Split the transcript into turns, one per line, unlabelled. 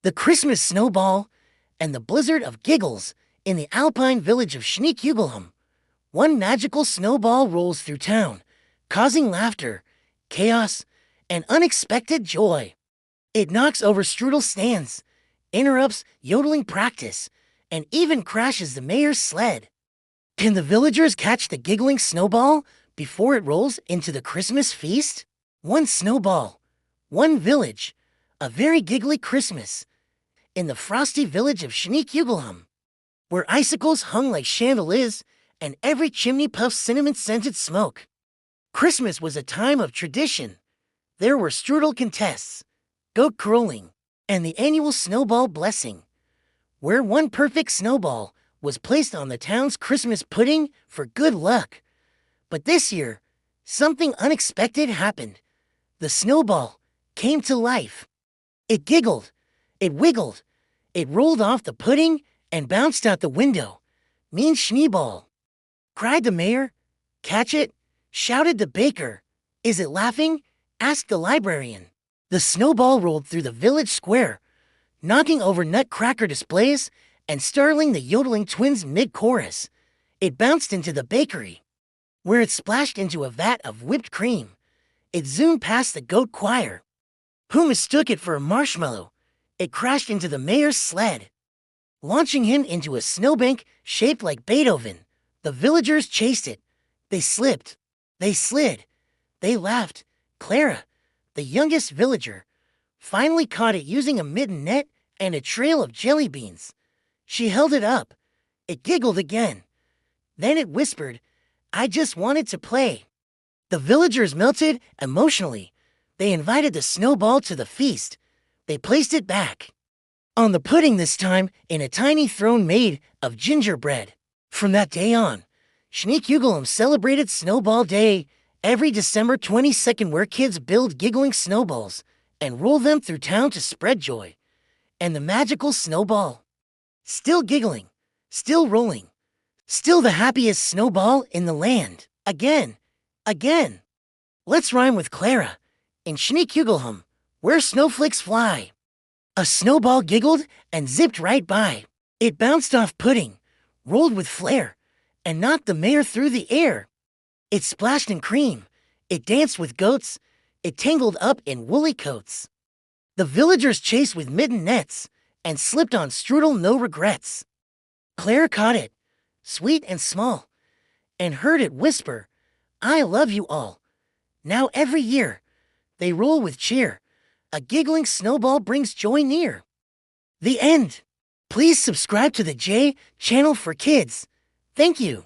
The Christmas Snowball and the Blizzard of Giggles in the alpine village of Schneekugelham. One magical snowball rolls through town, causing laughter, chaos, and unexpected joy. It knocks over strudel stands, interrupts yodeling practice, and even crashes the mayor's sled. Can the villagers catch the giggling snowball before it rolls into the Christmas feast? One snowball, one village, a very giggly Christmas in the frosty village of Schneekugelham, where icicles hung like chandeliers and every chimney puffed cinnamon-scented smoke. Christmas was a time of tradition. There were strudel contests, goat curling, and the annual snowball blessing, where one perfect snowball was placed on the town's Christmas pudding for good luck. But this year, something unexpected happened. The snowball came to life. It giggled, it wiggled, it rolled off the pudding and bounced out the window. Mean Schneeball! Cried the mayor. Catch it? Shouted the baker. Is it laughing? Asked the librarian. The snowball rolled through the village square, knocking over nutcracker displays and startling the yodeling twins mid-chorus. It bounced into the bakery, where it splashed into a vat of whipped cream. It zoomed past the goat choir, who mistook it for a marshmallow. It crashed into the mayor's sled, launching him into a snowbank shaped like Beethoven. The villagers chased it. They slipped. They slid. They laughed. Clara, the youngest villager, finally caught it using a mitten net and a trail of jelly beans. She held it up. It giggled again. Then it whispered, "I just wanted to play." The villagers melted emotionally. They invited the snowball to the feast. They placed it back on the pudding, this time in a tiny throne made of gingerbread. From that day on, Schneekugelham celebrated Snowball Day every December 22nd, where kids build giggling snowballs and roll them through town to spread joy. And the magical snowball, still giggling, still rolling, still the happiest snowball in the land. Again, again. Let's rhyme with Clara. In Schneekugelham, where snowflakes fly, a snowball giggled and zipped right by. It bounced off pudding, rolled with flair, and knocked the mayor through the air. It splashed in cream. It danced with goats. It tangled up in woolly coats. The villagers chased with mitten nets and slipped on strudel, no regrets. Claire caught it, sweet and small, and heard it whisper, "I love you all." Now every year, they roll with cheer. A giggling snowball brings joy near. The end. Please subscribe to the J channel for kids. Thank you.